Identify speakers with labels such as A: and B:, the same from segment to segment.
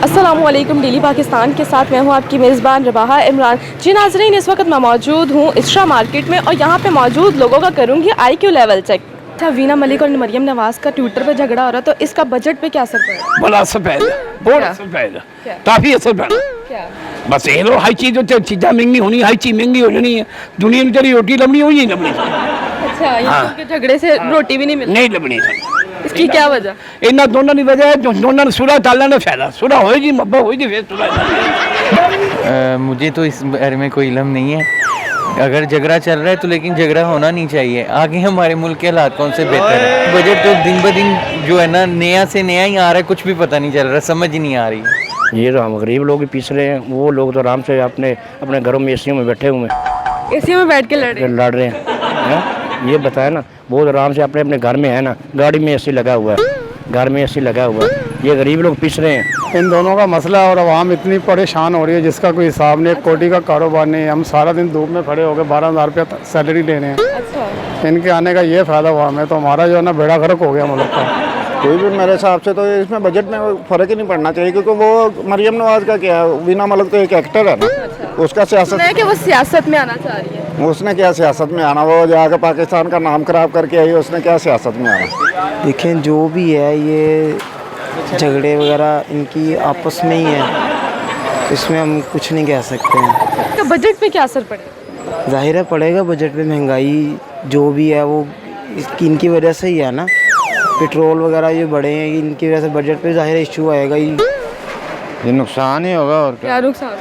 A: अस्सलामुअलैकुम। डेली पाकिस्तान के साथ मैं हूँ आपकी मेज़बान रबाहा इमरान। जी नाज़रीन, इस वक्त मैं मौजूद हूँ इसरा मार्केट में और यहाँ पे मौजूद लोगों का करूँगी IQ लेवल चेक। अच्छा, वीना मलिक और मरियम नवाज़ का ट्विटर पे झगड़ा हो रहा है, तो इसका बजट पे क्या असर पड़ेगा?
B: बड़ा असर पड़ेगा, बहुत असर पड़ेगा, काफ़ी असर पड़ेगा।
A: क्या
B: बस ये लो, हर चीज़ चीज़ा महंगी होनी, हर चीज़ महंगी हो जानी है। दुनिया में तेरी रोटी लबनी हो ही लबनी,
A: अच्छा, ये झगड़े से रोटी भी नहीं मिलती,
B: नहीं लबनी।
A: इसकी क्या वजह?
B: इन्होंने दोनों की वजह है, दोनों सुलह टालने का फायदा। सुलह होएगी, मुहब्बत होएगी, फिर सुलह।
C: मुझे तो इस बारे में कोई इल्म नहीं है। अगर झगड़ा चल रहा है तो लेकिन झगड़ा होना नहीं चाहिए। आगे हमारे मुल्क के हालात कौन से बेहतर है। बजट तो दिन ब दिन जो है ना, नया से नया ही आ रहा है, कुछ भी पता नहीं चल रहा, समझ ही नहीं आ रही।
D: ये तो हम गरीब लोग ही पीस रहे हैं, वो लोग तो आराम से अपने अपने घरों में एसियों में बैठे हुए हैं,
A: एसी में बैठ के लड़
D: रहे हैं। ये बताया ना, बहुत आराम से अपने अपने घर में है ना, गाड़ी में एसी लगा हुआ है, घर में एसी लगा हुआ है, ये गरीब लोग पीस रहे हैं।
E: इन दोनों का मसला है और आवाम इतनी परेशान हो रही है जिसका कोई हिसाब नहीं। एक कोटी का कारोबार नहीं है, हम सारा दिन धूप में खड़े होकर 12,000 रुपया सैलरी ले रहे हैं।
A: अच्छा,
E: इनके आने का ये फ़ायदा हुआ हमें, तो हमारा जो है ना बेड़ा गर्क हो गया मुल्क का।
F: कोई भी मेरे हिसाब से तो इसमें बजट में फ़र्क ही नहीं पड़ना चाहिए, क्योंकि वो मरियम नवाज़ का क्या है, वीना मलिक तो एक एक्टर है ना, उसका सियासत
A: है कि वो सियासत में आना चाह रही है।
F: उसने क्या सियासत में आना, वो जाकर पाकिस्तान का नाम खराब करके आई, उसने क्या सियासत में आना।
G: देखें, जो भी है ये झगड़े वगैरह इनकी आपस में ही है, इसमें हम कुछ नहीं कह सकते हैं।
A: तो बजट पे क्या असर पड़ेगा?
G: जाहिर है पड़ेगा बजट पे, महंगाई जो भी है वो इनकी वजह से ही है ना। पेट्रोल वगैरह ये बढ़े हैं, इनकी वजह से बजट पे जाहिर इशू आएगा ही।
C: ये नुकसान ही होगा और
A: क्या नुकसान?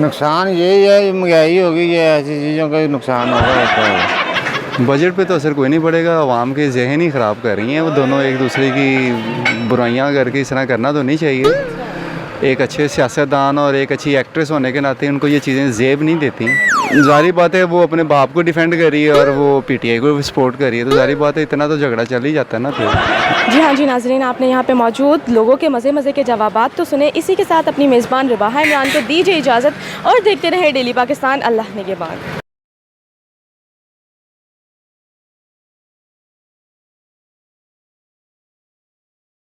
C: नुकसान यही है, महंगाई होगी, ये ऐसी चीज़ों का नुकसान होगा।
H: बजट पे तो असर कोई नहीं पड़ेगा। आवाम के जहन ही ख़राब कर रही हैं वो दोनों, एक दूसरे की बुराइयां करके इस तरह करना तो नहीं चाहिए। एक अच्छे सियासतदान और एक अच्छी एक्ट्रेस होने के नाते उनको ये चीज़ें जेब नहीं देती। ज़ाहिर बात है वो अपने बाप को डिफेंड कर रही है और वो PTI को सपोर्ट कर रही है, तो ज़ाहिर बात है इतना तो झगड़ा चल ही जाता है ना फिर।
A: जी हाँ जी नाज़रीन, आपने यहाँ पे मौजूद लोगों के मज़े के जवाबात तो सुने। इसी के साथ अपनी मेज़बान रबाहा इमरान को दीजिए इजाज़त और देखते रहे डेली पाकिस्तान। अल्लाह निगहबान।